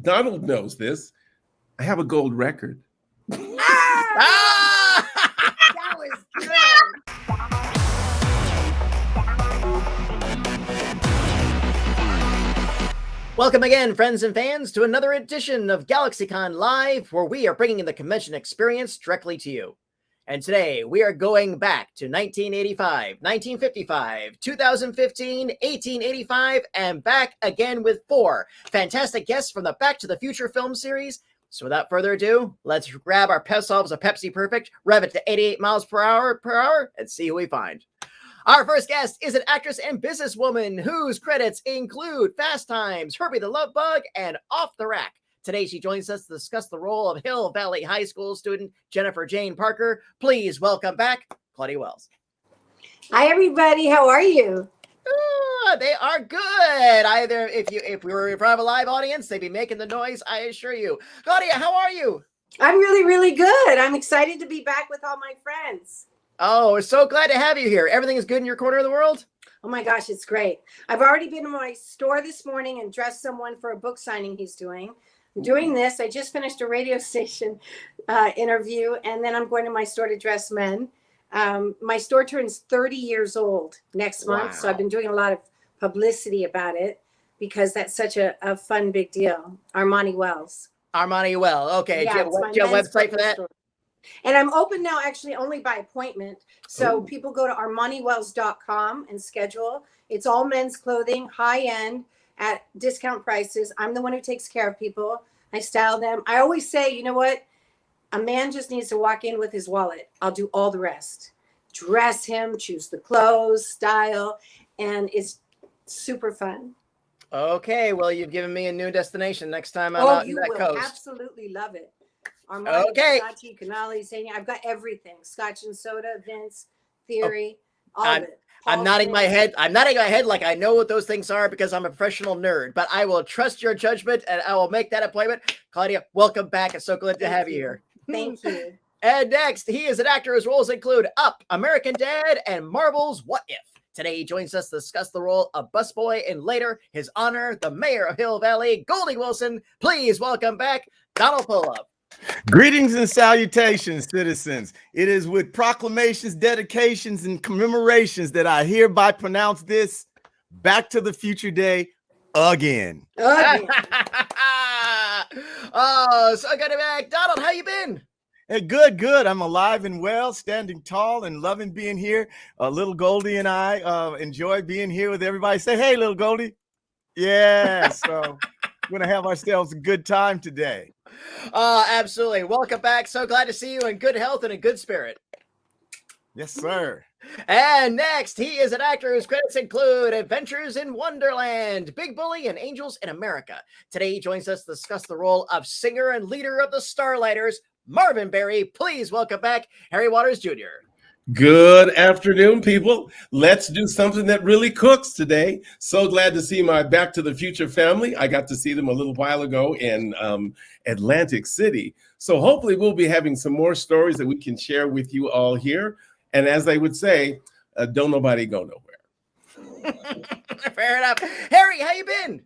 Donald knows this. I have a gold record. Ah! That was good. Welcome again, friends and fans, to another edition of GalaxyCon Live, where we are bringing the convention experience directly to you. And today, we are going back to 1985, 1955, 2015, 1885, and back again with 4 fantastic guests from the Back to the Future film series. So without further ado, let's grab ourselves a Pepsi Perfect, rev it to 88 miles per hour, and see who we find. Our first guest is an actress and businesswoman whose credits include Fast Times, Herbie the Love Bug, and Off the Rack. Today, she joins us to discuss the role of Hill Valley High School student Jennifer Jane Parker. Please welcome back Claudia Wells. Hi, everybody. How are you? They are good. Either if we were in front of a live audience, they'd be making the noise, I assure you. Claudia, how are you? I'm really, really good. I'm excited to be back with all my friends. Oh, we're so glad to have you here. Everything is good in your corner of the world? Oh my gosh, it's great. I've already been to my store this morning and dressed someone for a book signing he's doing. I'm doing this. I just finished a radio station interview, and then I'm going to my store to dress men. My store turns 30 years old next month, so I've been doing a lot of publicity about it because that's such a fun, big deal. Armani Wells. Armani Well. Okay. Yeah, do you have a website for that? Store. And I'm open now actually only by appointment. So people go to armaniwells.com and schedule. It's all men's clothing, high end at discount prices. I'm the one who takes care of people. I style them. I always say, you know what? A man just needs to walk in with his wallet. I'll do all the rest. Dress him, choose the clothes, style, and it's super fun. Okay, well, you've given me a new destination next time I'm out in that coast. You will absolutely love it. Armani, okay. Versace, Canali, Zania. I've got everything. Scotch and soda, Vince, Theory, all of it. I'm nodding my head. I'm nodding my head like I know what those things are because I'm a professional nerd. But I will trust your judgment and I will make that appointment. Claudia, welcome back. It's so good to have you here. Thank you. And next, he is an actor whose roles include Up, American Dad, and Marvel's What If. Today, he joins us to discuss the role of busboy and later, his honor, the mayor of Hill Valley, Goldie Wilson. Please welcome back Donald Fullilove. Greetings and salutations, citizens. It is with proclamations, dedications, and commemorations that I hereby pronounce this Back to the Future Day again. Okay. Oh, so good to be back. Donald, how you been? Hey, good. I'm alive and well, standing tall and loving being here. Little Goldie and I enjoy being here with everybody. Say, hey, little Goldie. Yeah, so we're going to have ourselves a good time today. Absolutely. Welcome back. So glad to see you in good health and in good spirit. Yes, sir. And next, he is an actor whose credits include Adventures in Wonderland, Big Bully, and Angels in America. Today, he joins us to discuss the role of singer and leader of the Starlighters, Marvin Berry. Please welcome back Harry Waters Jr. Good afternoon, people. Let's do something that really cooks today. So glad to see my Back to the Future family. I got to see them a little while ago in Atlantic City. So hopefully we'll be having some more stories that we can share with you all here. And as they would say, don't nobody go nowhere. Fair enough. Harry, how you been?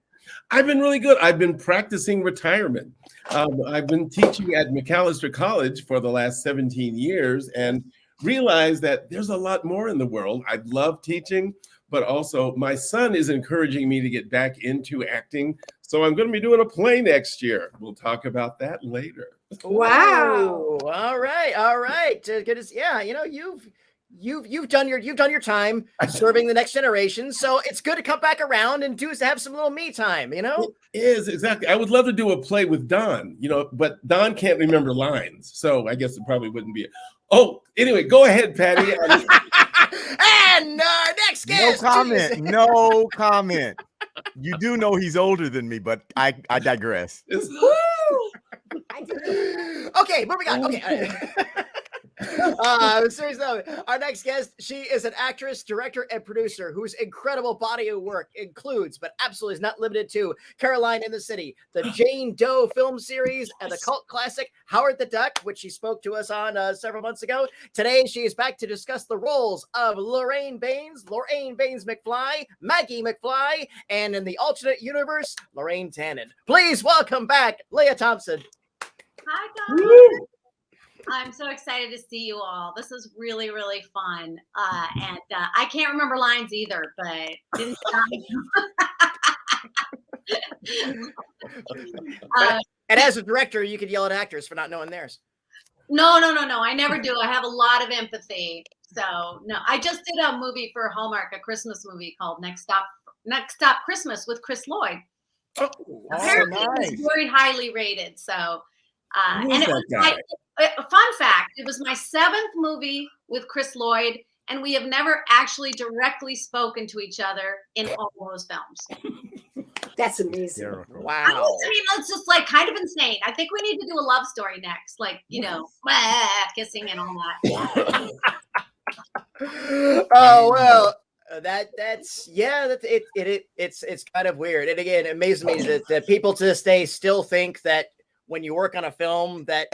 I've been really good. I've been practicing retirement. I've been teaching at McAllister College for the last 17 years and realized that there's a lot more in the world. I love teaching, but also my son is encouraging me to get back into acting. So I'm going to be doing a play next year. We'll talk about that later. Wow. Ooh, all right. Good. Yeah, you know, you've done your time serving the next generation. So it's good to come back around and have some little me time, you know? It is, exactly. I would love to do a play with Don, you know, but Don can't remember lines. So I guess it probably wouldn't be. Oh, anyway, go ahead, Patty. And our next guest. No comment. You do know he's older than me, but I digress. Okay, moving on. Okay. Seriously, though, our next guest, she is an actress, director, and producer whose incredible body of work includes, but absolutely is not limited to, Caroline in the City, the Jane Doe film series, and the cult classic Howard the Duck, which she spoke to us on several months ago. Today, she is back to discuss the roles of Lorraine Baines McFly, Maggie McFly, and in the alternate universe, Lorraine Tannen. Please welcome back Leah Thompson. Hi, guys. I'm so excited to see you all. This is really, really fun. And I can't remember lines either, but didn't And as a director, you could yell at actors for not knowing theirs. No. I never do. I have a lot of empathy. So no, I just did a movie for Hallmark, a Christmas movie called Next Stop Christmas with Chris Lloyd. Oh, Apparently nice. it was very highly rated. So Who's and it that was guy? fun fact, it was my 7th movie with Chris Lloyd, and we have never actually directly spoken to each other in all those films. That's amazing. Wow. I mean, it's just like kind of insane. I think we need to do a love story next, like, you know, kissing and all that. Oh well, that's it's kind of weird. And again, it amazes me that people to this day still think that when you work on a film that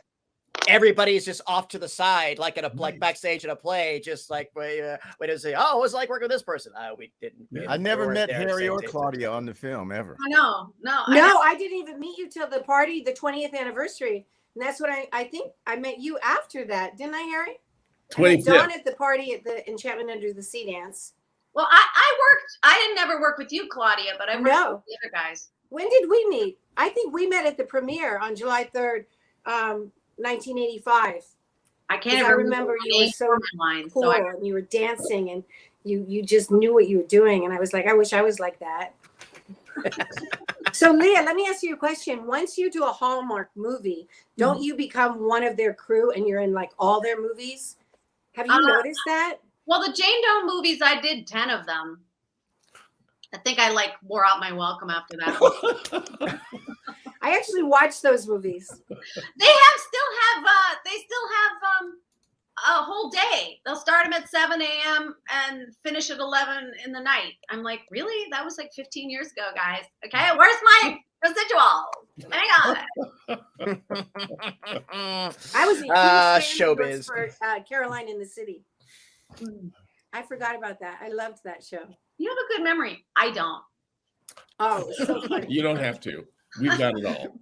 everybody's just off to the side, like like backstage at a play, just like wait to say, oh, it was like working with this person. We didn't. I never met there Harry or same day. Claudia on the film ever. No, I didn't even meet you till the party, the 20th anniversary. And that's what I think I met you after that. Didn't I, Harry? I met 25th. Dawn at the party at the Enchantment Under the Sea dance. Well, I didn't never work with you, Claudia, but I worked with the other guys. When did we meet? I think we met at the premiere on July 3rd, 1985. I can't I even remember you were so lines, cool and you were dancing and you just knew what you were doing. And I was like, I wish I was like that. So Leah, let me ask you a question. Once you do a Hallmark movie, don't you become one of their crew and you're in like all their movies? Have you noticed that? Well, the Jane Doe movies, I did 10 of them. I think I like wore out my welcome after that. I actually watched those movies. They still have a whole day. They'll start them at 7 a.m. and finish at 11 in the night. I'm like, really? That was like 15 years ago, guys. Okay, where's my residual? Hang on. I was a huge fan showbiz for Caroline in the City. I forgot about that. I loved that show. You have a good memory. I don't. Oh, it was so funny. You don't have to. We've got it all. It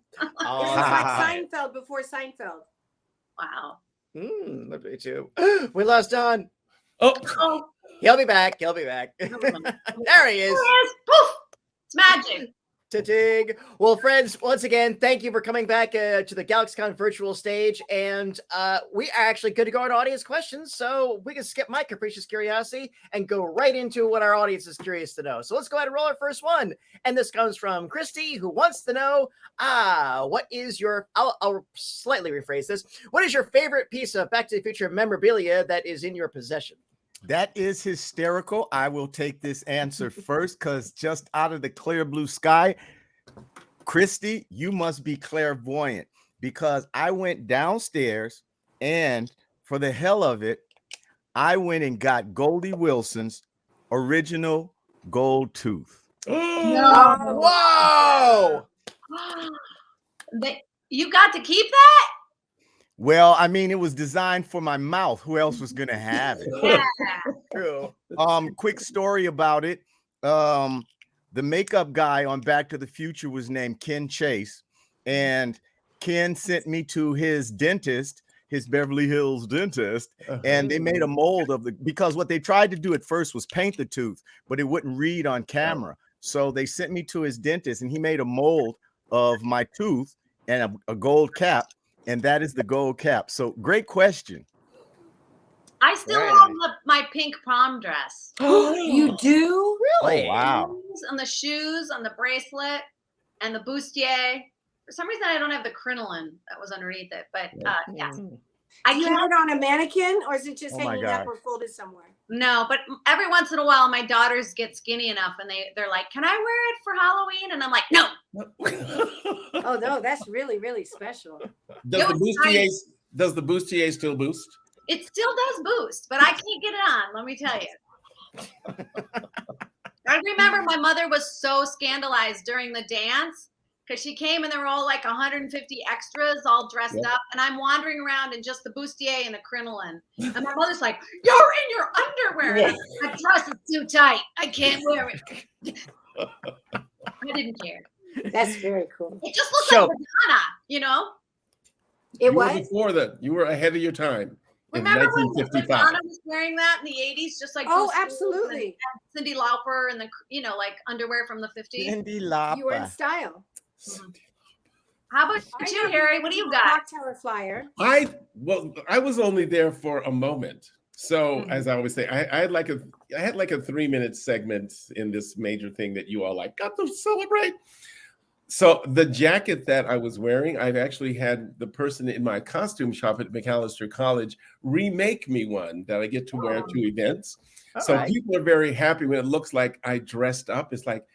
was like Seinfeld before Seinfeld. Wow. Me too. We lost Don. Oh, He'll be back. There he is. Poof! It's magic. Ta-ting. Well, friends, once again, thank you for coming back to the GalaxyCon virtual stage. And we are actually good to go on audience questions. So we can skip my capricious curiosity and go right into what our audience is curious to know. So let's go ahead and roll our first one. And this comes from Christy, who wants to know, what is your, I'll slightly rephrase this. What is your favorite piece of Back to the Future memorabilia that is in your possession? That is hysterical. I will take this answer first because just out of the clear blue sky, Christy, you must be clairvoyant because I went downstairs and for the hell of it, I went and got Goldie Wilson's original gold tooth. Whoa! You got to keep that? Well, I mean, it was designed for my mouth. Who else was going to have it? Yeah. True. Quick story about it. The makeup guy on Back to the Future was named Ken Chase, and Ken sent me to his dentist, his Beverly Hills dentist, and they made a mold of because what they tried to do at first was paint the tooth, but it wouldn't read on camera. So they sent me to his dentist, and he made a mold of my tooth and a gold cap. And that is the gold cap. So great question. I still have my pink prom dress. You do? Really? Oh, wow. And the shoes and the bracelet and the bustier. For some reason, I don't have the crinoline that was underneath it. But yeah. Do you have it on a mannequin or is it just hanging up God. or folded somewhere? No, but every once in a while, my daughters get skinny enough and they're like, can I wear it for Halloween? And I'm like, no. Oh, no, that's really, really special. Does the bustier still boost? It still does boost, but I can't get it on. Let me tell you. I remember my mother was so scandalized during the dance because she came and there were all like 150 extras all dressed up, and I'm wandering around in just the bustier and the crinoline, and my mother's like, "You're in your underwear." Yeah. My dress is too tight. I can't wear it. I didn't care. That's very cool. It just looks So- like Madonna, you know. It You were was. before that. You were ahead of your time. In Remember when 1955. Madonna was wearing that in the 80s, just like Oh, Bruce Willis absolutely. and Cyndi Lauper and the like underwear from the 50s. Cindy You were in Lauper. style. How about you, Harry? What do you got? Cocktail flyer. I was only there for a moment. So Mhm. as I always say, I had like a 3-minute segment in this major thing that you all like got to celebrate. So the jacket that I was wearing, I've actually had the person in my costume shop at McAllister College remake me one that I get to wear to events. So right. people are very happy when it looks like I dressed up. It's like,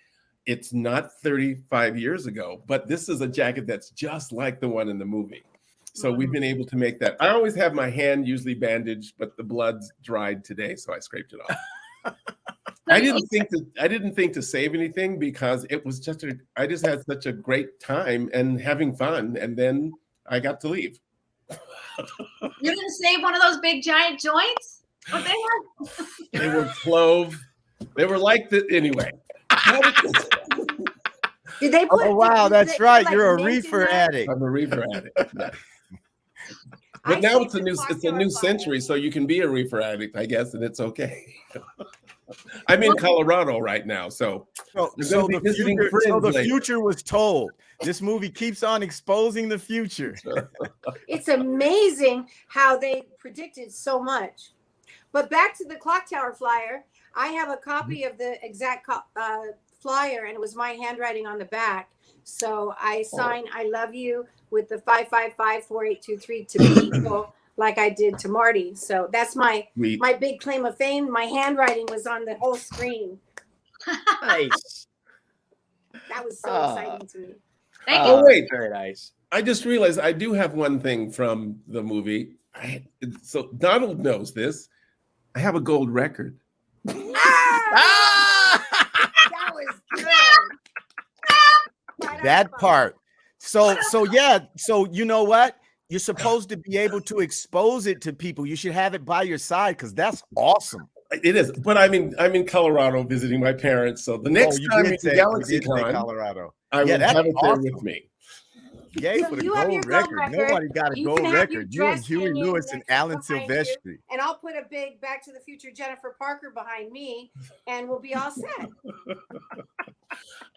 it's not 35 years ago, but this is a jacket that's just like the one in the movie. So we've been able to make that. I always have my hand usually bandaged, but the blood's dried today, so I scraped it off. I didn't think to save anything because it was I just had such a great time and having fun, and then I got to leave. You didn't save one of those big giant joints? What they had? They were clove. They were like the anyway. Did they put? Oh wow, did that's they right. put, You're a mint in reefer that? addict. I'm a reefer addict. Yeah. I But now saved the it's a cocktail new flyer. century, so you can be a reefer addict, I guess, and it's okay. I'm in Colorado right now, so So, You're so gonna be the visiting future, friends later. future was told. This movie keeps on exposing the future. It's amazing how they predicted so much. But back to the clock tower flyer, I have a copy of the exact flyer, and it was my handwriting on the back. So I signed "I love you" with the 555-4823 to people, like I did to Marty. So that's my big claim of fame. My handwriting was on the whole screen. Nice. That was so exciting to me. Thank Oh, you. wait. Very nice. I just realized I do have one thing from the movie. So Donald knows this. I have a gold record. Ah! That was good. Right on That the spot. part. So yeah. So you know what? You're supposed to be able to expose it to people. You should have it by your side because that's awesome. It is, but I'm in Colorado visiting my parents. So the next you time did in say GalaxyCon, Colorado. I will that's have it there awesome. with me. Yay So for the you have your gold gold record. record. Nobody got a You gold can have your record. You and dress Huey hanging Lewis and next Alan behind you, Silvestri. and I'll put a big Back to the Future Jennifer Parker behind me, and we'll be all set.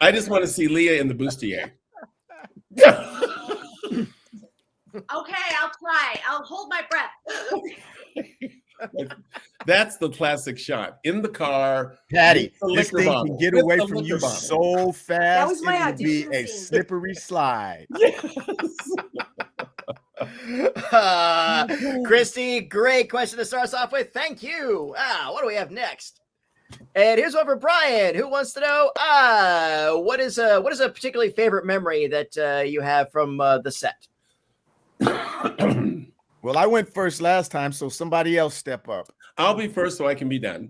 I just want to see Leah in the bustier. Okay, I'll try. I'll hold my breath. That's the classic shot in the car. Patty, with the this liquor thing bottle, can get with away the from liquor you bottle. so fast. was my it will be audition a scene. slippery slide. Yes. Christy, great question to start us off with. Thank you. What do we have next? And here's one for Brian, who wants to know what is a particularly favorite memory that you have from the set? Well, I went first last time, so somebody else step up. I'll be first so I can be done.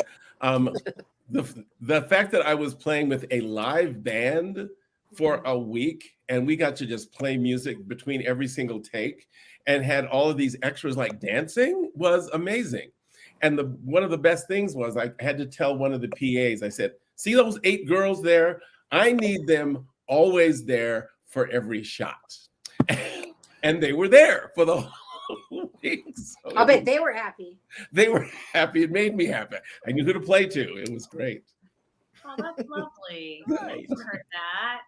The fact that I was playing with a live band for a week and we got to just play music between every single take and had all of these extras like dancing was amazing. And one of the best things was I had to tell one of the PAs, I said, see those 8 girls there? I need them always there for every shot. And they were there for the whole week. So I'll bet they were happy. they were happy. It made me happy. I knew who to play to. It was great. Oh, that's lovely. Nice. I heard that.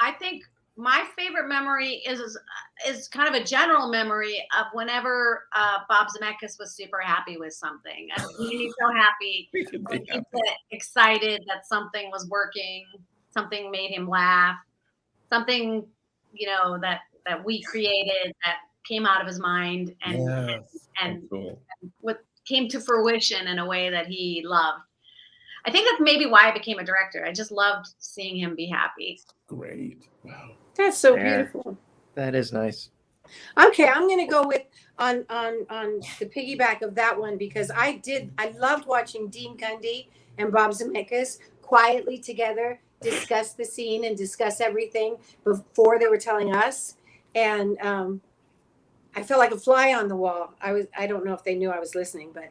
I think my favorite memory is kind of a general memory of whenever Bob Zemeckis was super happy with something. And he was so happy, We could be happy. excited that something was working, something made him laugh, something that we created that came out of his mind and Yes. and That's cool. what came to fruition in a way that he loved. I think that's maybe why I became a director. I just loved seeing him be happy. Great. Wow. That's so There. beautiful. That is nice. Okay, I'm gonna go with on the piggyback of that one because I loved watching Dean Cundy and Bob Zemeckis quietly together discuss the scene and discuss everything before they were telling us. And I felt like a fly on the wall. I don't know if they knew I was listening, but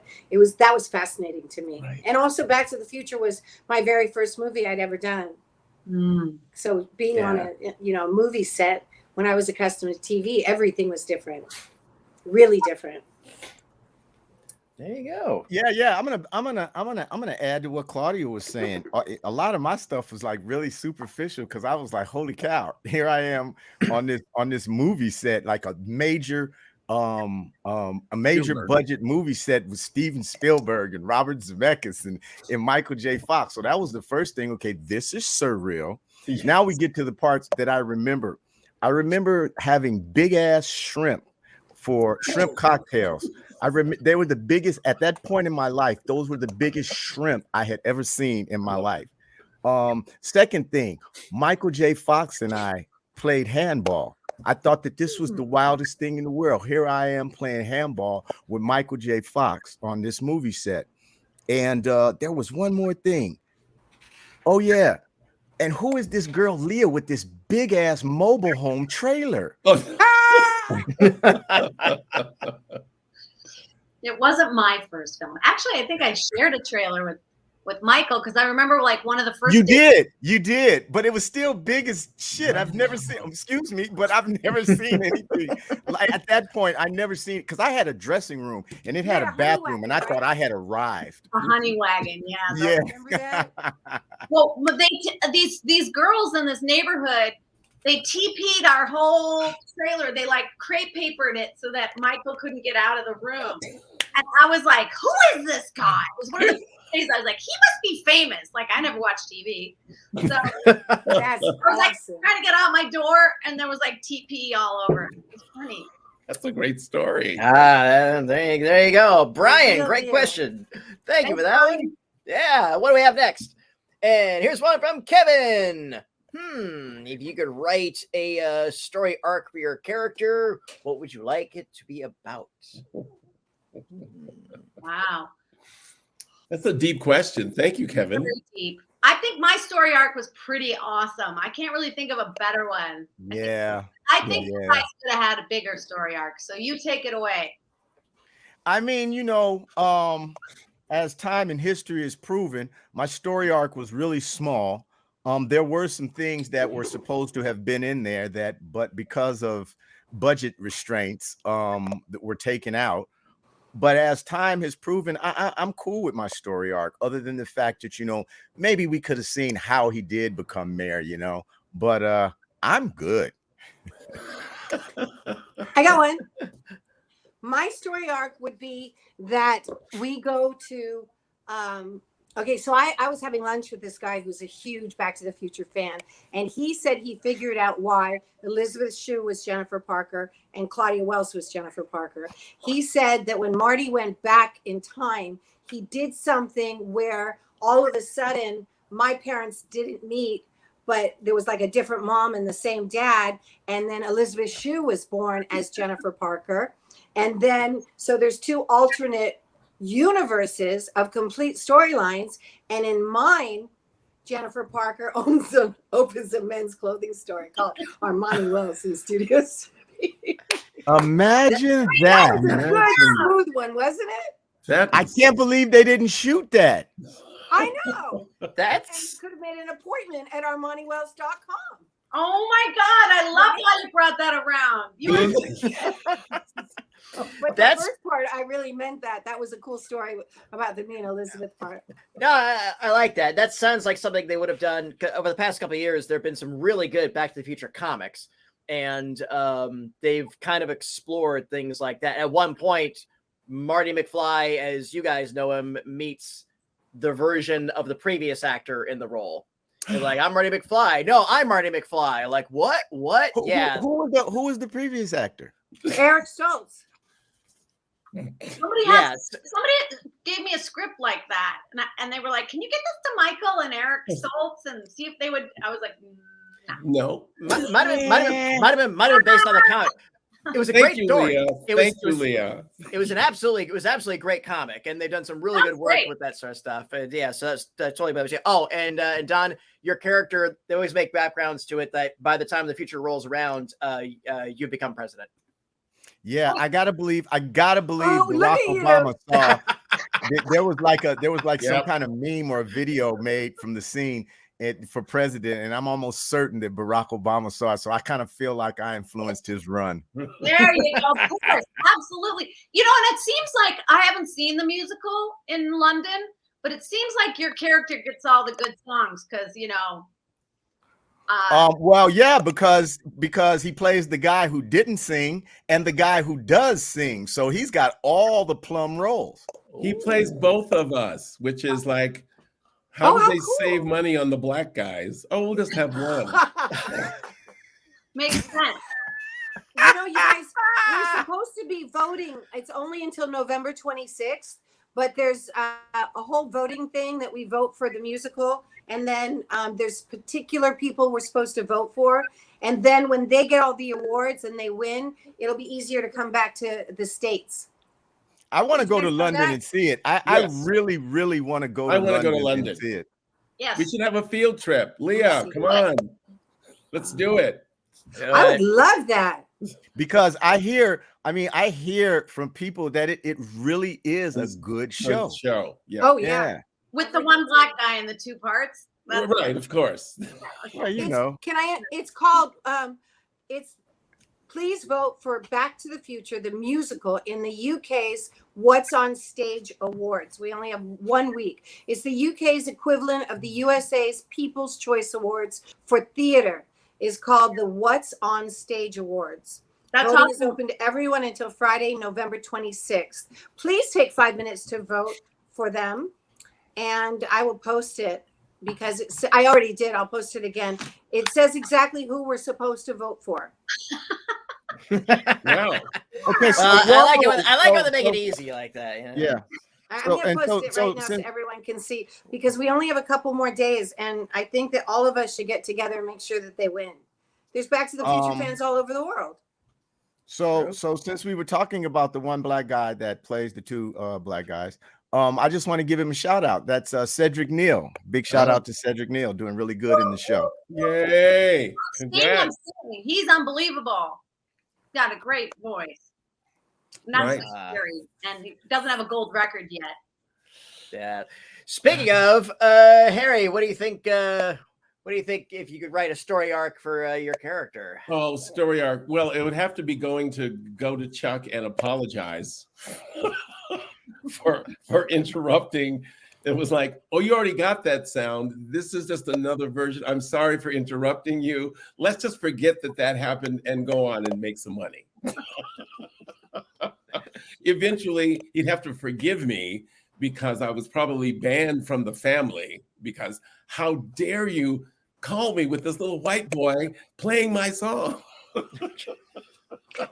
that was fascinating to me. Right. And also Back to the Future was my very first movie I'd ever done. So being on a movie set when I was accustomed to TV, everything was different, really different. There you go. Yeah. I'm gonna add to what Claudia was saying. A lot of my stuff was like really superficial because I was like, holy cow, here I am on this movie set, like a major Spielberg. budget movie set with Steven Spielberg and Robert Zemeckis and Michael J. Fox. So that was the first thing. Okay, this is surreal. Yes. Now we get to the parts that I remember. I remember having big ass shrimp for shrimp cocktails. They were the biggest at that point in my life. Those were the biggest shrimp I had ever seen in my life. Second thing, Michael J. Fox and I played handball. I thought that this was the wildest thing in the world. Here I am playing handball with Michael J. Fox on this movie set. And there was one more thing. Oh, yeah. And who is this girl, Leah, with this big ass mobile home trailer? It wasn't my first film. Actually, I think I shared a trailer with Michael because I remember like one of the first. You did, but it was still big as shit. I've never seen. Excuse me, but I've never seen anything like at that point. I never seen because I had a dressing room and it had a bathroom, and I thought I had arrived. A honey wagon, yeah. Yeah. Remember that? Well, these girls in this neighborhood, they TP'd our whole trailer. They like crepe papered it so that Michael couldn't get out of the room. And I was like, who is this guy? It was one of the days I was like, he must be famous. Like I never watched TV. So That's I was like awesome. trying to get out my door and there was like TP all over it. It's funny. That's a great story. There you go. Brian, great Yeah. question. Thank you for Thanks, that Brian. one. Yeah, what do we have next? And here's one from Kevin. If you could write a story arc for your character, what would you like it to be about? Wow. That's a deep question. Thank you, Kevin. Very deep. I think my story arc was pretty awesome. I can't really think of a better one. Yeah. I think Yeah. you guys could have had a bigger story arc. So you take it away. I mean, as time and history has proven, my story arc was really small. There were some things that were supposed to have been in there but because of budget restraints, that were taken out. But as time has proven, I'm cool with my story arc, other than the fact that, maybe we could have seen how he did become mayor, but I'm good. I got one. My story arc would be that we go to okay, so I was having lunch with this guy who's a huge Back to the Future fan, and he said he figured out why Elizabeth Shue was Jennifer Parker and Claudia Wells was Jennifer Parker. He said that when Marty went back in time, he did something where all of a sudden my parents didn't meet, but there was like a different mom and the same dad, and then Elizabeth Shue was born as Jennifer Parker. And then, so there's two alternate universes of complete storylines, and in mine, Jennifer Parker opens a men's clothing store called Armani Wilson Studios. Imagine That that. was a good smooth one, wasn't it? I can't believe they didn't shoot that. I know. And you That's could have made an appointment at ArmaniWells.com. Oh my God. I love how you brought that around. You were But That's- the first part, I really meant that. That was a cool story about the me and Elizabeth part. no, I like that. That sounds like something they would have done over the past couple of years. There have been some really good Back to the Future comics, and they've kind of explored things like that. At one point, Marty McFly, as you guys know him, meets the version of the previous actor in the role. They're like, I'm Marty McFly. No, I'm Marty McFly. Like, what? Yeah. Who was the previous actor? Eric Stoltz. somebody gave me a script like that, and they were like, "Can you get this to Michael and Eric Stoltz and see if they would?" I was like, No. Might have been based on the comic. It was a Thank great you, story. Leah. Thank you, Leah. It was absolutely great comic, and they've done some really good work with that sort of stuff. And yeah, so that's totally about it. Oh, and Don, your character, they always make backgrounds to it that by the time the future rolls around, you become president. Yeah, I gotta believe Oh, Barack look at you. Obama saw there was like some Yep. kind of meme or video made from the scene for president, and I'm almost certain that Barack Obama saw it. So I kind of feel like I influenced his run. There you go. Of course, absolutely. You know, and it seems like I haven't seen the musical in London, but it seems like your character gets all the good songs because you know. Well, yeah, because he plays the guy who didn't sing and the guy who does sing, so he's got all the plum roles. He plays both of us, which is like, how do how they cool. save money on the black guys? Oh, we'll just have one. Makes sense. You know, you guys, we're supposed to be voting. It's only until November 26th, but there's a whole voting thing that we vote for the musical. And then there's particular people we're supposed to vote for. And then when they get all the awards and they win, it'll be easier to come back to the States. I want to go to Did you guys know London that? and see it. I Yes. really, really want to go I to wanna go to London London. and see it. Yes. We should have a field trip. Leah, come on. Let's do it. I would love that. Because I hear from people that it really is a good show. Yeah. Oh, yeah. With the one black guy in the two parts. That's Right, of course. Well, you know. It's called, please vote for Back to the Future, the musical, in the UK's What's on Stage Awards. We only have 1 week. It's the UK's equivalent of the USA's People's Choice Awards for theater. Is called the What's on Stage Awards. That's Voting is awesome. open to everyone until Friday, November 26th. Please take 5 minutes to vote for them, and I will post it because I already did. I'll post it again. It says exactly who we're supposed to vote for. Wow. Okay, so I like it. I like how they make it easy like that. You know? Yeah. I'm So- going to and post it right now so everyone can see, because we only have a couple more days, and I think that all of us should get together and make sure that they win. There's Back to the Future fans all over the world. So since we were talking about the one black guy that plays the two black guys, I just want to give him a shout out. That's Cedric Neal. Big shout out to Cedric Neal, doing really good in the show. Yay. Sing him Congrats. sing. He's unbelievable. Got a great voice. Not Right. so scary, and he doesn't have a gold record yet. Yeah. Speaking of Harry, what do you think? What do you think if you could write a story arc for your character? Oh, story arc. Well, it would have to be go to Chuck and apologize for interrupting. It was like, oh, you already got that sound. This is just another version. I'm sorry for interrupting you. Let's just forget that happened and go on and make some money. Eventually, he'd have to forgive me because I was probably banned from the family, because how dare you call me with this little white boy playing my song?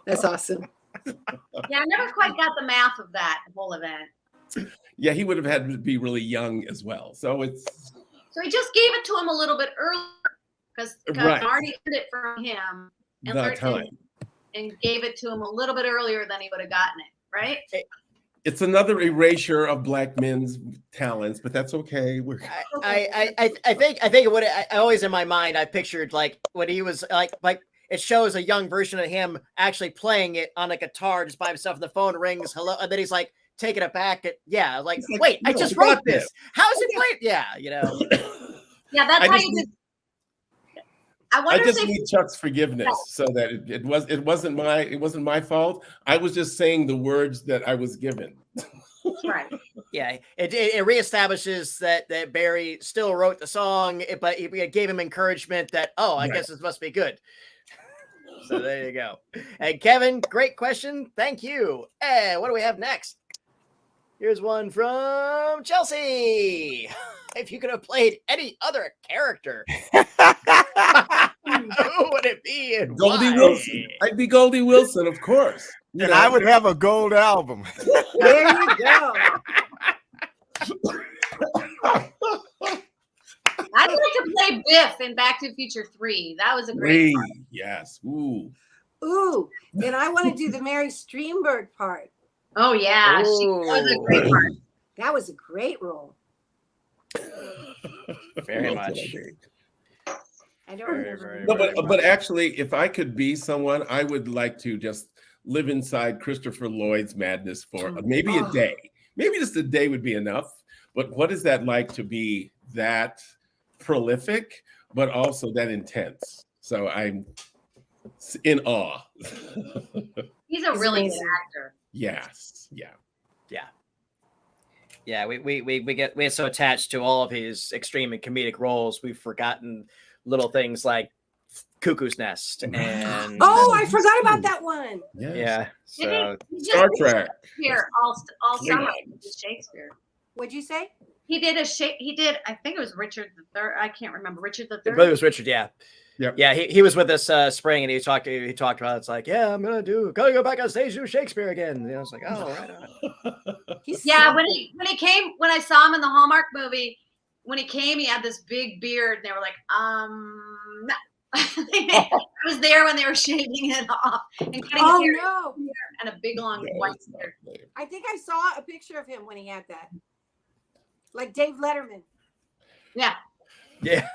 That's awesome. Yeah, I never quite got the math of that whole event. Yeah, he would have had to be really young as well. So he just gave it to him a little bit earlier because Right. I already heard it from him and the learned time. and gave it to him a little bit earlier than he would have gotten it, right? It's another erasure of black men's talents, but that's okay. I think what I always in my mind I pictured like when he was like it shows a young version of him actually playing it on a guitar just by himself, and the phone rings, hello, and then he's like taking it back. Like, wait, I just wrote this. How is it played? Yeah, you know. Yeah, that's how you did. I just need Chuck's forgiveness so that it wasn't my fault. I was just saying the words that I was given. Right. Yeah, it reestablishes that Barry still wrote the song, but it gave him encouragement that I guess this must be good. So there you go. And Kevin, great question. Thank you. And what do we have next? Here's one from Chelsea. If you could have played any other character, who would it be? And Goldie why? Wilson. I'd be Goldie Wilson, of course. And I would have a gold album. There you go. I'd like to play Biff in Back to the Future 3. That was a great part. Yes. Ooh. Ooh, and I want to do the Mary Streamberg part. Oh yeah, that was a great part. That was a great role. Very Love much. that idea. I don't Very, remember. very, No, very but much. actually, if I could be someone, I would like to just live inside Christopher Lloyd's madness for maybe a Oh. day. Maybe just a day would be enough. But what is that like to be that prolific, but also that intense? So I'm in awe. He's a He's really good amazing. actor. Yes. Yeah. Yeah, we get so attached to all of his extreme and comedic roles, we've forgotten little things like Cuckoo's Nest and Oh, I forgot about that one. Yes. yeah. So He just Star did Trek. Shakespeare all summer. Klingons. He did Shakespeare. What'd you say? He did I think it was Richard III. I can't remember. Richard I believe III. it was Richard. Yeah. Yep. Yeah. He was with us spring, and he talked about it's like, yeah, I'm gonna go back on stage do Shakespeare again. And I was like, oh, right. He's Yeah, so when good. he came, when I saw him in the Hallmark movie, when he came, he had this big beard, and they were like, no. I was there when they were shaving it off and cutting Oh his hair no! and a big long white beard. I think I saw a picture of him when he had that, like Dave Letterman. Yeah. Yeah.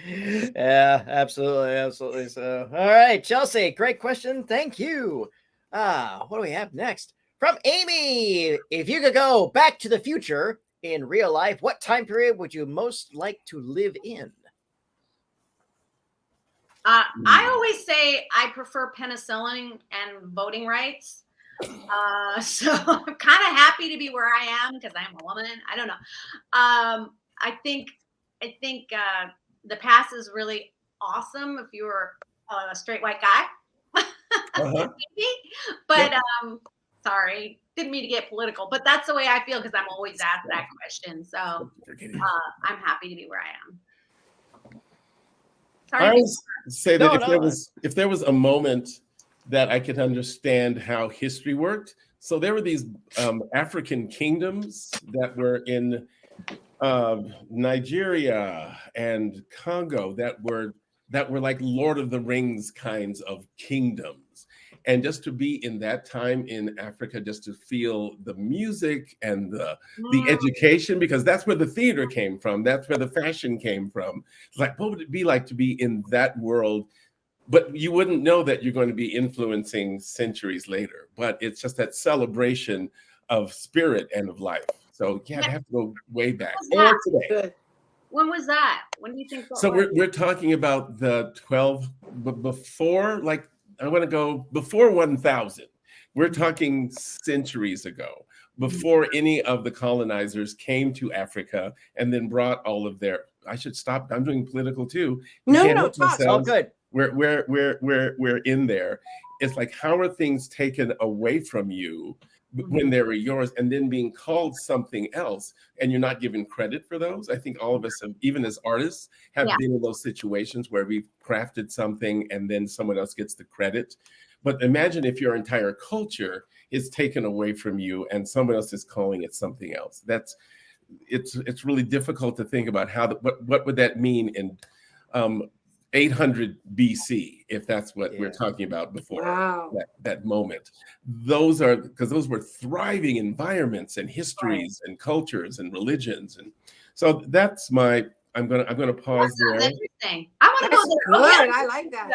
Yeah, absolutely. So, all right, Chelsea, great question. Thank you. What do we have next? From Amy, if you could go back to the future in real life, what time period would you most like to live in? I always say I prefer penicillin and voting rights. So I'm kind of happy to be where I am because I'm a woman. I don't know. I think the past is really awesome if you were a straight white guy. But sorry, didn't mean to get political, but that's the way I feel because I'm always asked that question. So I'm happy to be where I am. I Sorry. always say that No, if there was a moment that I could understand how history worked. So there were these African kingdoms that were in Nigeria and Congo that were like Lord of the Rings kinds of kingdoms. And just to be in that time in Africa, just to feel the music and the education, because that's where the theater came from. That's where the fashion came from. It's like, what would it be like to be in that world? But you wouldn't know that you're going to be influencing centuries later. But it's just that celebration of spirit and of life. So yeah, I have to go way back. Or today. Good. When was that? When do you think? So we're talking about the 12 before, like I want to go before 1000. We're talking centuries ago, before any of the colonizers came to Africa and then brought all of their. I should stop. I'm doing political too. No, It's all good. We're in there. It's like, how are things taken away from you when they were yours and then being called something else and you're not given credit for those? I think all of us, even as artists, have been in those situations where we've crafted something and then someone else gets the credit. But imagine if your entire culture is taken away from you and someone else is calling it something else. It's really difficult to think about what would that mean in 800 BC, if that's what we're talking about before that moment. Those were thriving environments and histories and cultures and religions. And so that's I'm gonna pause there. Interesting. I want to go there. Good. I like that.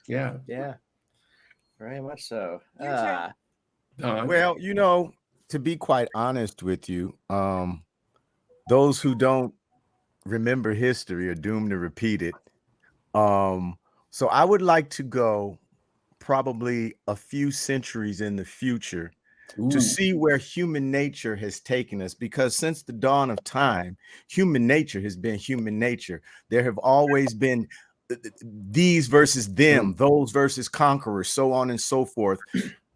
Yeah. Yeah. Very much so. Your turn. Don? Well, to be quite honest with you, those who don't remember history are doomed to repeat it. So I would like to go probably a few centuries in the future to see where human nature has taken us, because since the dawn of time, human nature has been human nature. There have always been these versus them, those versus conquerors, so on and so forth,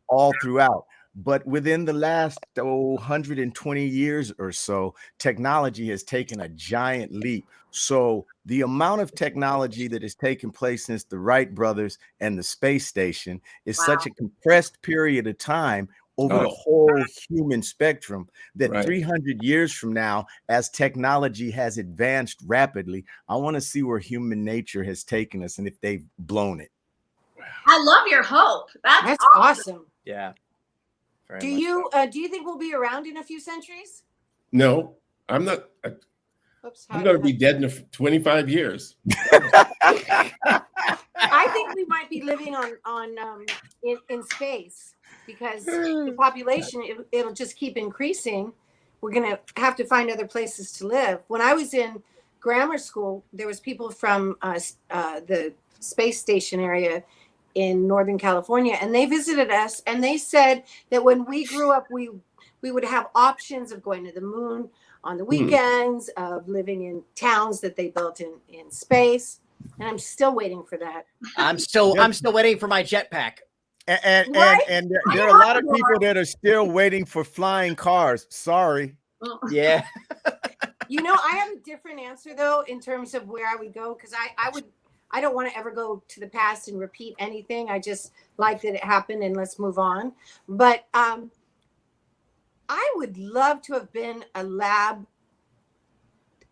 all throughout. But within the last 120 years or so, technology has taken a giant leap. So the amount of technology that has taken place since the Wright brothers and the space station is such a compressed period of time over the whole human spectrum that 300 years from now, as technology has advanced rapidly, I want to see where human nature has taken us and if they've blown it. I love your hope. That's awesome. Yeah. Very Do much you so. do you think we'll be around in a few centuries? No, I'm not. Oops, I'm going to be dead in 25 years. I think we might be living on in space because the population it'll just keep increasing. We're gonna have to find other places to live. When I was in grammar school, there was people from the space station area in Northern California, and they visited us, and they said that when we grew up, we would have options of going to the moon on the weekends, of living in towns that they built in space. And I'm still waiting for that. I'm still waiting for my jetpack. And there are a lot of people that are still waiting for flying cars. Sorry. Yeah. You know, I have a different answer though in terms of where I would go, because I don't want to ever go to the past and repeat anything. I just like that it happened and let's move on. But I would love to have been a lab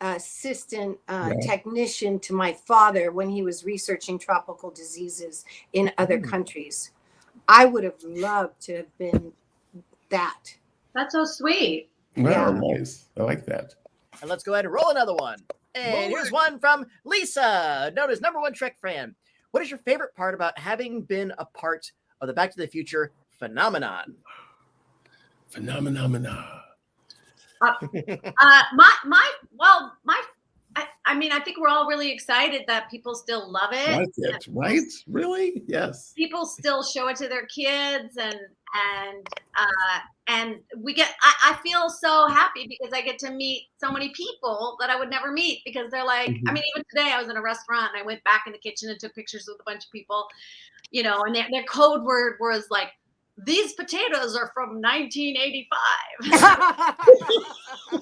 assistant technician to my father when he was researching tropical diseases in other countries. I would have loved to have been that. That's so sweet. Wow, nice. I like that. And let's go ahead and roll another one. And here's one from Lisa, known as #1 Trek fan. What is your favorite part about having been a part of the Back to the Future phenomenon? I mean, I think we're all really excited that people still love it. Like it, right? Really? Yes. People still show it to their kids, and we get. I feel so happy because I get to meet so many people that I would never meet because they're like. I mean, even today I was in a restaurant and I went back in the kitchen and took pictures with a bunch of people, you know, and their code word was like, "These potatoes are from 1985." Are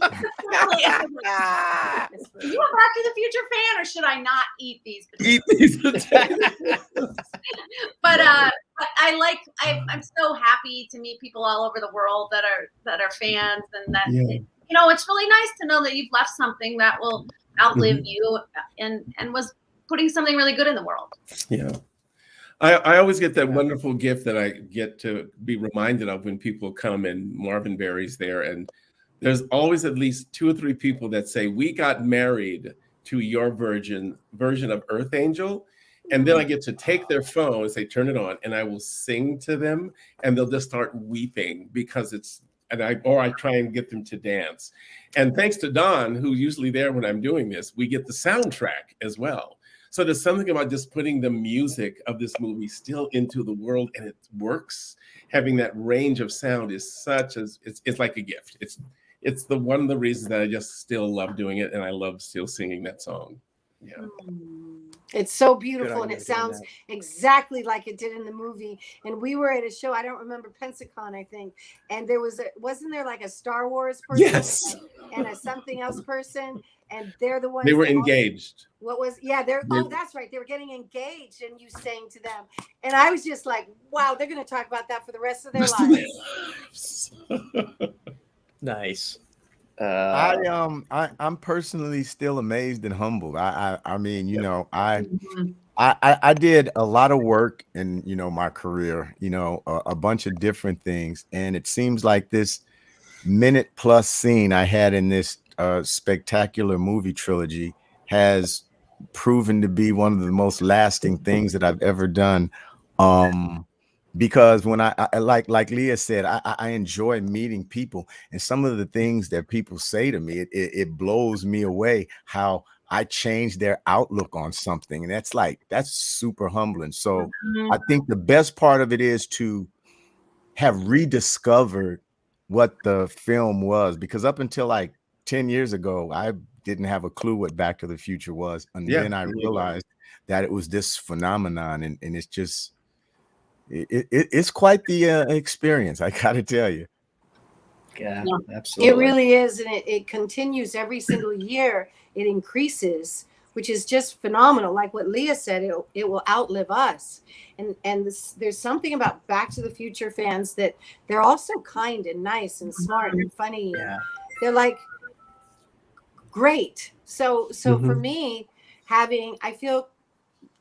you a Back to the Future fan, or should I not eat these potatoes? Eat these potatoes. But I'm so happy to meet people all over the world that are fans, and that you know, it's really nice to know that you've left something that will outlive you and was putting something really good in the world. Yeah. I always get that wonderful gift that I get to be reminded of when people come and Marvin Berry's there. And there's always at least 2 or 3 people that say, we got married to your version of Earth Angel. And then I get to take their phone and say, turn it on. And I will sing to them and they'll just start weeping because I try and get them to dance. And thanks to Don, who's usually there when I'm doing this, we get the soundtrack as well. So there's something about just putting the music of this movie still into the world, and it works. Having that range of sound is it's like a gift. It's one of the reasons that I just still love doing it, and I love still singing that song. Yeah. It's so beautiful, and it sounds exactly like it did in the movie. And we were at a show, I don't remember, Pensacon, I think, and wasn't there like a Star Wars person? Yes. And a something else person, and they're the ones they were engaged. Oh, that's right, they were getting engaged, and you sang to them, and I was just like, wow, they're going to talk about that for the rest of their lives. Nice. I'm personally still amazed and humbled. I mean, you know, I did a lot of work in, you know, my career, you know, a bunch of different things, and it seems like this minute-plus scene I had in this spectacular movie trilogy has proven to be one of the most lasting things that I've ever done. Because when I like Leah said, I enjoy meeting people, and some of the things that people say to me, it blows me away how I change their outlook on something. And that's super humbling. So I think the best part of it is to have rediscovered what the film was, because up until like 10 years ago, I didn't have a clue what Back to the Future was. And then I realized that it was this phenomenon, and it's just, it's quite the experience, I gotta tell you. Yeah, absolutely. It really is, and it continues every single year. It increases, which is just phenomenal. Like what Leah said, it will outlive us. And there's something about Back to the Future fans that they're also kind and nice and smart and funny. Yeah. They're like great. So for me, I feel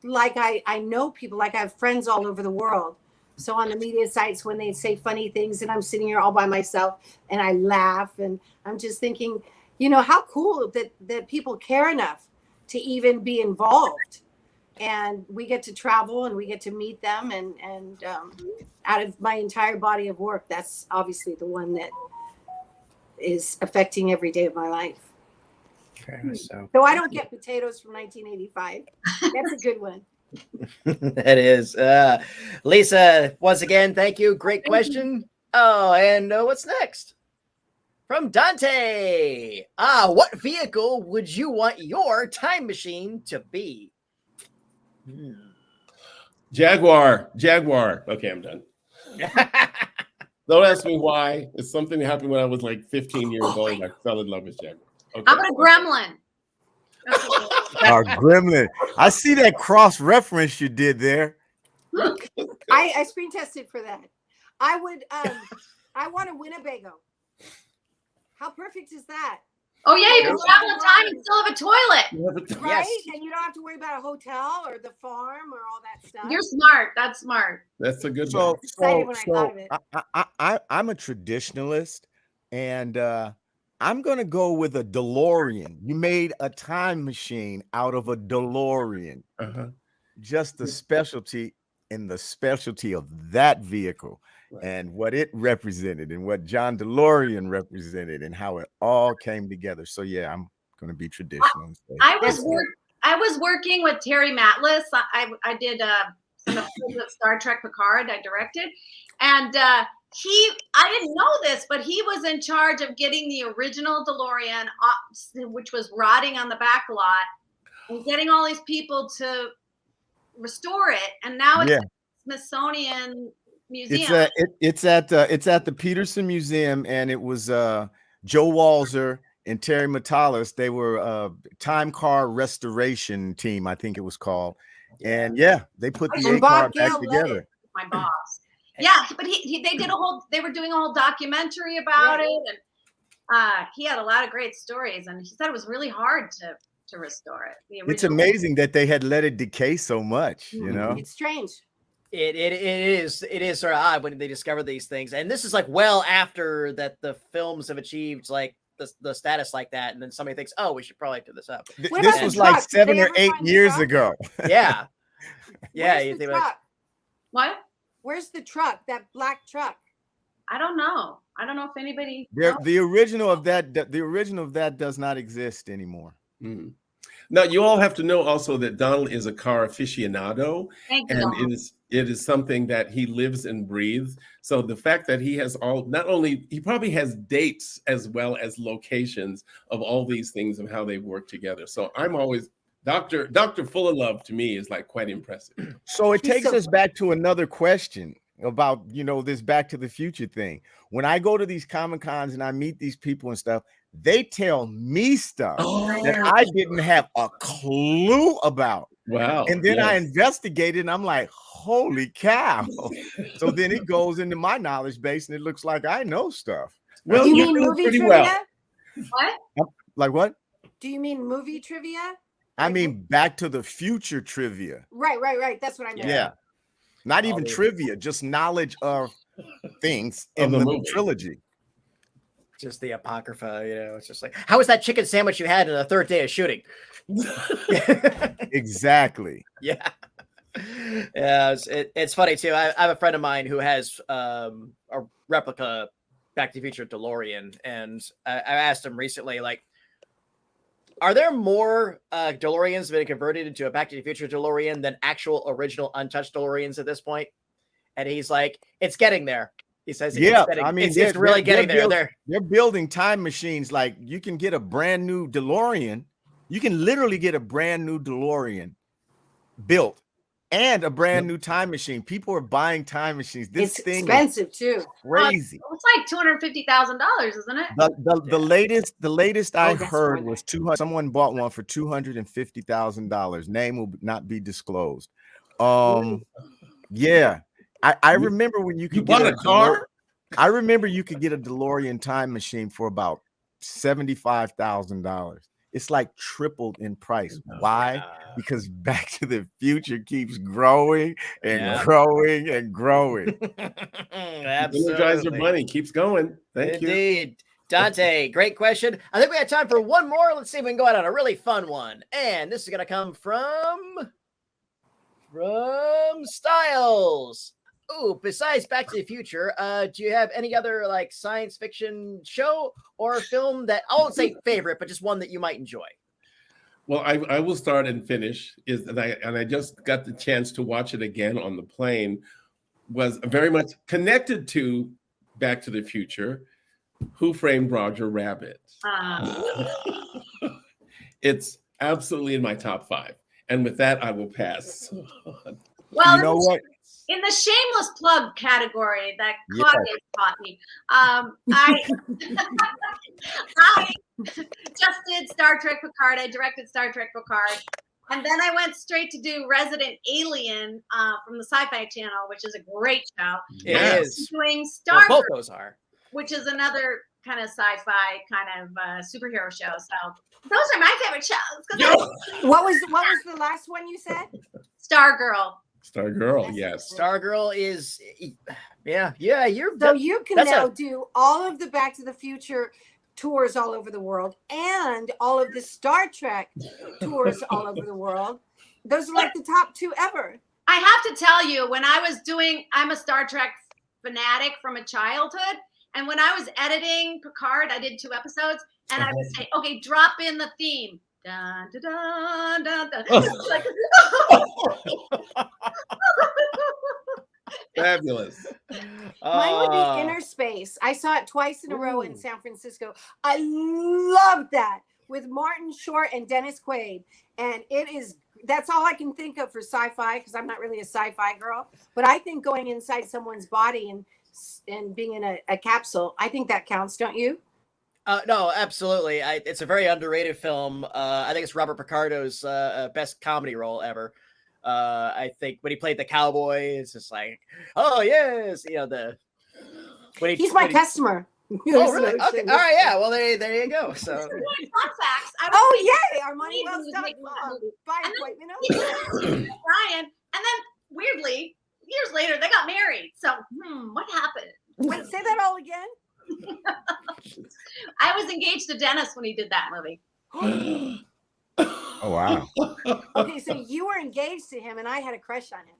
like I know people, like I have friends all over the world. So on the media sites, when they say funny things and I'm sitting here all by myself and I laugh, and I'm just thinking, how cool that people care enough to even be involved. And we get to travel and we get to meet them. And out of my entire body of work, that's obviously the one that is affecting every day of my life. So I don't get potatoes from 1985. That's a good one. That is. Lisa, once again, thank you. Great question. Oh, and what's next? From Dante. What vehicle would you want your time machine to be? Jaguar. Okay, I'm done. Don't ask me why. It's something that happened when I was like 15 years old. I fell in love with Jaguar. Okay. How about a gremlin? Our gremlin. I see that cross reference you did there. I screen tested for that. I would I want a Winnebago. How perfect is that? Oh yeah, you can travel in time and still have a toilet. Right? Yes. And you don't have to worry about a hotel or the farm or all that stuff. You're smart. That's smart. That's a good So, one. Excited when I thought of it. I'm a traditionalist, and I'm gonna go with a DeLorean. You made a time machine out of a DeLorean. Uh-huh. Just the specialty and the specialty of that vehicle. Right. And what it represented and what John DeLorean represented and how it all came together. So yeah, I'm gonna be traditional. And say, I was working with Terry Matlis. I did some episodes of Star Trek Picard. I directed, and I didn't know this, but he was in charge of getting the original DeLorean, which was rotting on the back lot, and getting all these people to restore it. And now it's Smithsonian Museum. It's at the Peterson Museum, and it was Joe Walzer and Terry Matalis. They were time car restoration team, I think it was called. And yeah, they put the car back together. My boss. Yeah, but they were doing a whole documentary about it, and he had a lot of great stories, and he said it was really hard to restore it. It's amazing that they had let it decay so much, you know. It's strange. It is sort of odd when they discover these things, and this is like well after that the films have achieved like the status like that, and then somebody thinks, oh, we should probably do this up. This was like 7 or 8 years ago. Yeah. Where's the truck? What? Where's the truck? That black truck? I don't know. I don't know if anybody. The original of that does not exist anymore. Mm. Now you all have to know also that Donald is a car aficionado, and it is something that he lives and breathes. So the fact that he has he probably has dates as well as locations of all these things and how they work together. So I'm always Dr. Fullilove to me is like quite impressive. So it takes us back to another question about, this Back to the Future thing. When I go to these Comic-Cons and I meet these people and stuff, they tell me stuff that I didn't have a clue about. Wow. And then I investigated and I'm like, holy cow. So then it goes into my knowledge base and it looks like I know stuff. Well, you mean movie trivia? Well. What? Like what? Do you mean movie trivia? I mean Back to the Future trivia. Right. That's what I meant. Yeah. Not even trivia, just knowledge of things in the trilogy. Just the Apocrypha, it's just like, how was that chicken sandwich you had in the third day of shooting? Exactly. Yeah. Yeah, it's funny too. I have a friend of mine who has a replica Back to the Future DeLorean, and I asked him recently, like, are there more DeLoreans that have been converted into a Back to the Future DeLorean than actual original untouched DeLoreans at this point? And he's like, it's getting there. He says, it's really getting there. They're building time machines. Like you can get a brand new DeLorean. You can literally get a brand new DeLorean built and a brand new time machine. People are buying time machines. This it's thing expensive too. Crazy. It's like $250,000, isn't it? The latest I heard was 200. Someone bought one for $250,000. Name will not be disclosed. Yeah. I remember when you could get a car. I remember you could get a DeLorean time machine for about $75,000. it's like tripled in price. Oh, Why? yeah. Because Back to the Future keeps growing and Yeah. growing and growing. Energizer Bunny keeps going. Thank you. Indeed. Dante, great question. I think we have time for one more. Let's see if we can go out on a really fun one. And this is going to come from Styles. Ooh, besides Back to the Future, do you have any other like science fiction show or film that I won't say favorite, but just one that you might enjoy? Well, I will start and finish. I just got the chance to watch it again on the plane. Was very much connected to Back to the Future. Who Framed Roger Rabbit? It's absolutely in my top 5. And with that, I will pass. Well, You know what? in the shameless plug category that Claudia taught me, I just did Star Trek Picard. I directed Star Trek Picard. And then I went straight to do Resident Alien from the Sci-Fi Channel, which is a great show. It and is. Doing Well, Star both Girl, those are. which is another kind of sci-fi kind of superhero show. So those are my favorite shows. 'Cause What was the last one you said? Stargirl. Stargirl, yes. Stargirl is, yeah. You're So you can that's now a- do all of the Back to the Future tours all over the world and all of the Star Trek tours all over the world. Those are like the top 2 ever. I have to tell you, when I was doing, I'm a Star Trek fanatic from a childhood. And when I was editing Picard, I did 2 episodes, and I would say, okay, drop in the theme. Dun, dun, dun, dun, dun. It's like, Fabulous. Mine would be Inner Space. I saw it twice in a row in San Francisco. I loved that with Martin Short and Dennis Quaid. And that's all I can think of for sci-fi, because I'm not really a sci-fi girl. But I think going inside someone's body and being in a capsule, I think that counts, don't you? No, absolutely. It's a very underrated film. I think it's Robert Picardo's best comedy role ever. I think when he played the cowboy, it's just like, oh yes, He's my customer. Oh, really? Okay. All right. Yeah. Well, there you go. So. fun facts. Yay! Our Buy And appointment. Brian, and then weirdly, years later, they got married. So, what happened? Wait, say that all again. I was engaged to Dennis when he did that movie. Oh, wow. Okay, so you were engaged to him, and I had a crush on him.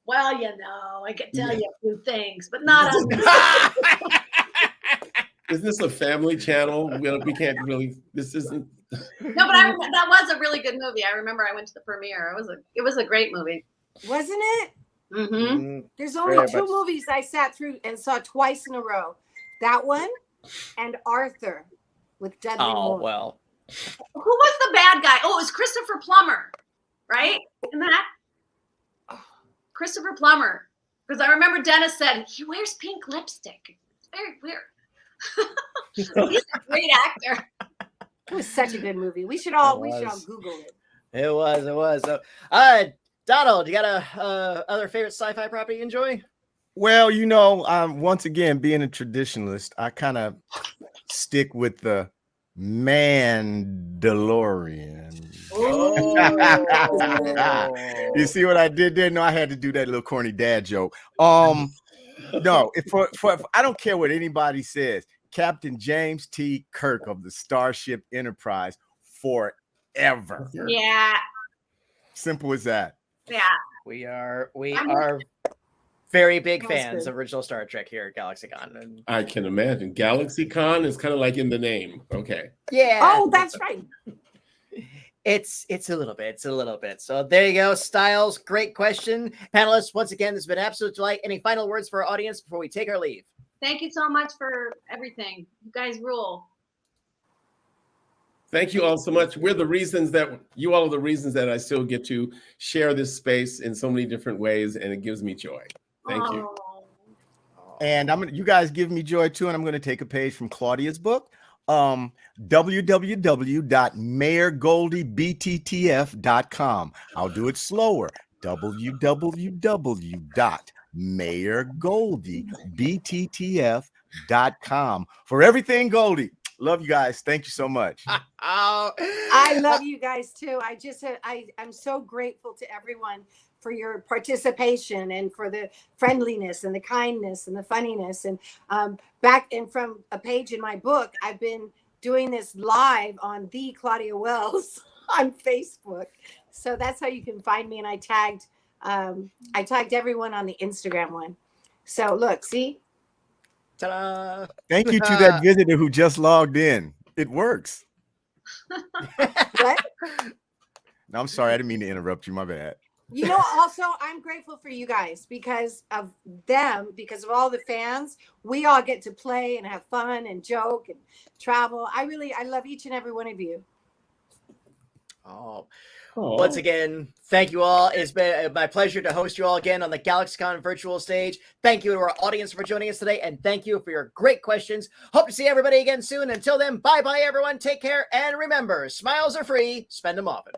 Well, I could tell you a few things, but not on. Isn't this a family channel? We can't really. This isn't. No, but that was a really good movie. I remember I went to the premiere. It was a great movie. Wasn't it? Mm-hmm. There's only 2 movies I sat through and saw twice in a row. That one and Arthur with Dudley Moore. Oh, well. Who was the bad guy? Oh, it was Christopher Plummer, right? Isn't that Christopher Plummer? Because I remember Dennis said he wears pink lipstick. It's very weird. He's a great actor. It was such a good movie. We should all Google it. It was. So, Donald, you got a other favorite sci-fi property you enjoy? Well, once again, being a traditionalist, I kind of stick with the Mandalorian. Oh. You see what I did there? No, I had to do that little corny dad joke. No, if I don't care what anybody says, Captain James T. Kirk of the Starship Enterprise forever. Yeah. Simple as that. Yeah. We are very big fans of original Star Trek here at GalaxyCon. And I can imagine. GalaxyCon is kind of like in the name. Okay. yeah. Oh, that's right. It's a little bit. So there you go. Styles, great question. Panelists, once again, this has been an absolute delight. Any final words for our audience before we take our leave? Thank you so much for everything. You guys rule. Thank you all so much. You all are the reasons that I still get to share this space in so many different ways, and it gives me joy. Thank you. And you guys give me joy too, and I'm going to take a page from Claudia's book. www.mayorgoldieBTTF.com. I'll do it slower. www.mayorgoldieBTTF.com for everything Goldie. Love you guys. Thank you so much. Oh, I love you guys too. I'm so grateful to everyone for your participation and for the friendliness and the kindness and the funniness. And from a page in my book, I've been doing this live on the Claudia Wells on Facebook. So that's how you can find me. And I tagged everyone on the Instagram one. So look, see? ta-da. Thank you to that visitor who just logged in. It works. What? No, I'm sorry. I didn't mean to interrupt you. My bad. You know, also, I'm grateful for you guys because of them, because of all the fans. We all get to play and have fun and joke and travel. I love each and every one of you. Oh, Aw. once again, thank you all. It's been my pleasure to host you all again on the GalaxyCon virtual stage. Thank you to our audience for joining us today, and thank you for your great questions. Hope to see everybody again soon. Until then, bye-bye, everyone. Take care, and remember, smiles are free. Spend them often.